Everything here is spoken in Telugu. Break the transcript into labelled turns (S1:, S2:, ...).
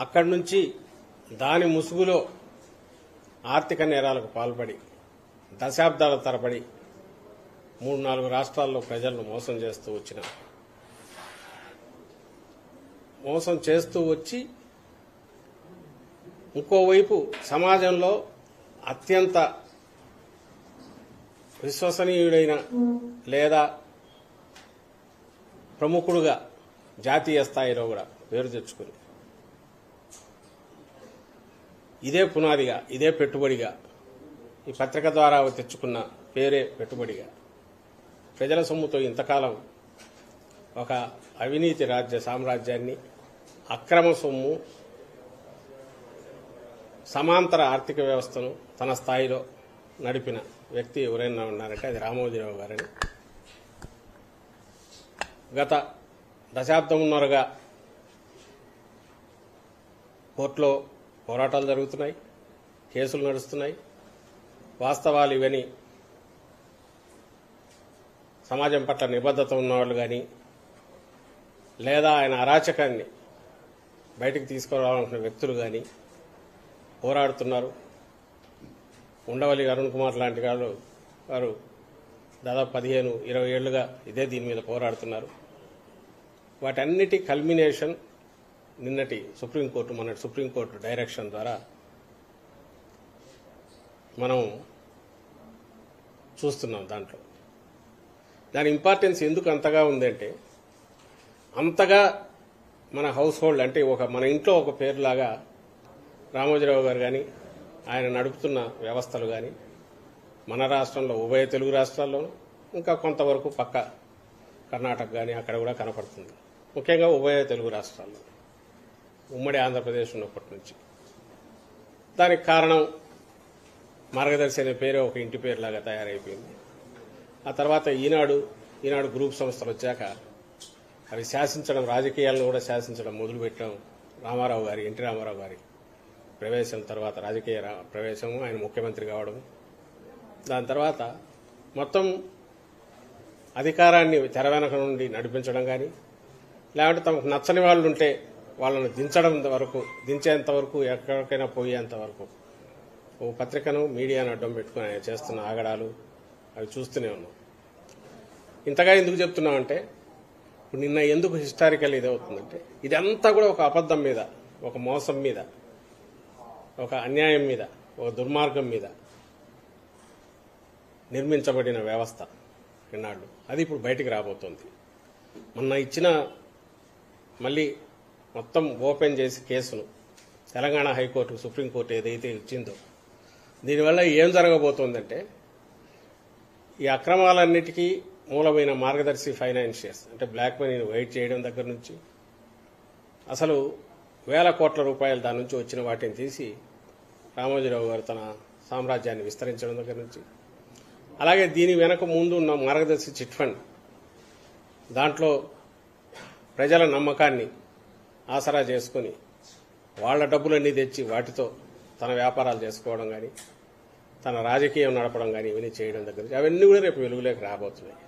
S1: అక్కడి నుంచి దాని ముసుగులో ఆర్థిక నేరాలకు పాల్పడి దశాబ్దాల తరబడి 3-4 రాష్ట్రాల్లో ప్రజలను మోసం చేస్తూ వచ్చి ఇంకోవైపు సమాజంలో అత్యంత విశ్వసనీయుడైన లేదా ప్రముఖుడుగా జాతీయ స్థాయిలో కూడా పేరు తెచ్చుకుని ఇదే పునాదిగా ఇదే పెట్టుబడిగా ఈ పత్రిక ద్వారా తెచ్చుకున్న పేరే పెట్టుబడిగా ప్రజల సొమ్ముతో ఇంతకాలం ఒక అవినీతి రాజ్య సామ్రాజ్యాన్ని అక్రమ సొమ్ము సమాంతర ఆర్థిక వ్యవస్థను తన స్థాయిలో నడిపిన వ్యక్తి ఎవరైనా ఉన్నారంటే అది రామోజీరావు గారని గత దశాబ్దమున్నరగా కోర్టులో పోరాటాలు జరుగుతున్నాయి, కేసులు నడుస్తున్నాయి. వాస్తవాలు ఇవని సమాజం పట్ల నిబద్ధత ఉన్నవాళ్ళు కానీ లేదా ఆయన అరాచకాన్ని బయటికి తీసుకురావాలనుకున్న వ్యక్తులు కానీ పోరాడుతున్నారు. ఉండవల్లి అరుణ్ కుమార్ లాంటి వారు దాదాపు 15-20 ఏళ్లుగా ఇదే దీని మీద పోరాడుతున్నారు. వాటన్నిటి కల్మినేషన్ మొన్నటి సుప్రీంకోర్టు డైరెక్షన్ ద్వారా మనం చూస్తున్నాం. దాంట్లో దాని ఇంపార్టెన్స్ ఎందుకు అంతగా ఉందంటే అంతగా మన హౌస్ హోల్డ్ అంటే మన ఇంట్లో ఒక పేరులాగా రామోజీరావు గారు కానీ ఆయన నడుపుతున్న వ్యవస్థలు కానీ మన రాష్ట్రంలో ఉభయ తెలుగు రాష్ట్రాల్లోనూ ఇంకా కొంతవరకు పక్క కర్ణాటక కానీ అక్కడ కూడా కనపడుతుంది. ముఖ్యంగా ఉభయ తెలుగు రాష్ట్రాల్లో ఉమ్మడి ఆంధ్రప్రదేశ్ ఉన్నప్పటి నుంచి. దానికి కారణం మార్గదర్శి అనే పేరే ఒక ఇంటి పేరులాగా తయారైపోయింది. ఆ తర్వాత ఈనాడు గ్రూప్ సంస్థలు వచ్చాక అవి శాసించడం, రాజకీయాలను కూడా శాసించడం మొదలుపెట్టడం ఎన్టీ రామారావు గారి ప్రవేశం తర్వాత రాజకీయ ప్రవేశం, ఆయన ముఖ్యమంత్రి కావడం, దాని తర్వాత మొత్తం అధికారాన్ని తెర వెనక నుండి నడిపించడం కానీ లేకపోతే తమకు నచ్చని వాళ్ళు ఉంటే వాళ్ళను దించేంత వరకు ఎక్కడికైనా పోయేంత వరకు ఓ పత్రికను మీడియాను అడ్డం పెట్టుకుని ఆయన చేస్తున్న ఆగడాలు అవి చూస్తూనే ఉన్నాం. ఇంతగా ఎందుకు చెప్తున్నామంటే ఇప్పుడు నిన్న ఎందుకు హిస్టారికల్ ఇదవుతుందంటే ఇదంతా కూడా ఒక అబద్ధం మీద, ఒక మోసం మీద, ఒక అన్యాయం మీద, ఒక దుర్మార్గం మీద నిర్మించబడిన వ్యవస్థ ఇన్నాళ్ళు. అది ఇప్పుడు బయటికి రాబోతోంది. మొన్న ఇచ్చిన మళ్ళీ మొత్తం ఓపెన్ చేసి కేసును తెలంగాణ హైకోర్టు, సుప్రీంకోర్టు ఏదైతే ఇచ్చిందో దీనివల్ల ఏం జరగబోతోందంటే ఈ అక్రమాలన్నిటికీ మూలమైన మార్గదర్శి ఫైనాన్షియర్స్ అంటే బ్లాక్ మనీని వైట్ చేయడం దగ్గర నుంచి అసలు వేల కోట్ల రూపాయలు దాని నుంచి వచ్చిన వాటిని తీసి రామోజీరావు గారు తన సామ్రాజ్యాన్ని విస్తరించడం దగ్గర నుంచి, అలాగే దీని వెనక ముందు ఉన్న మార్గదర్శి చిట్ ఫండ్ దాంట్లో ప్రజల నమ్మకాన్ని ఆసరా చేసుకుని వాళ్ల డబ్బులన్నీ తెచ్చి వాటితో తన వ్యాపారాలు చేసుకోవడం కానీ తన రాజకీయం నడపడం కానీ ఇవన్నీ చేయడం దగ్గర నుంచి అవన్నీ కూడా రేపు వెలుగులోకి రాబోతున్నాయి.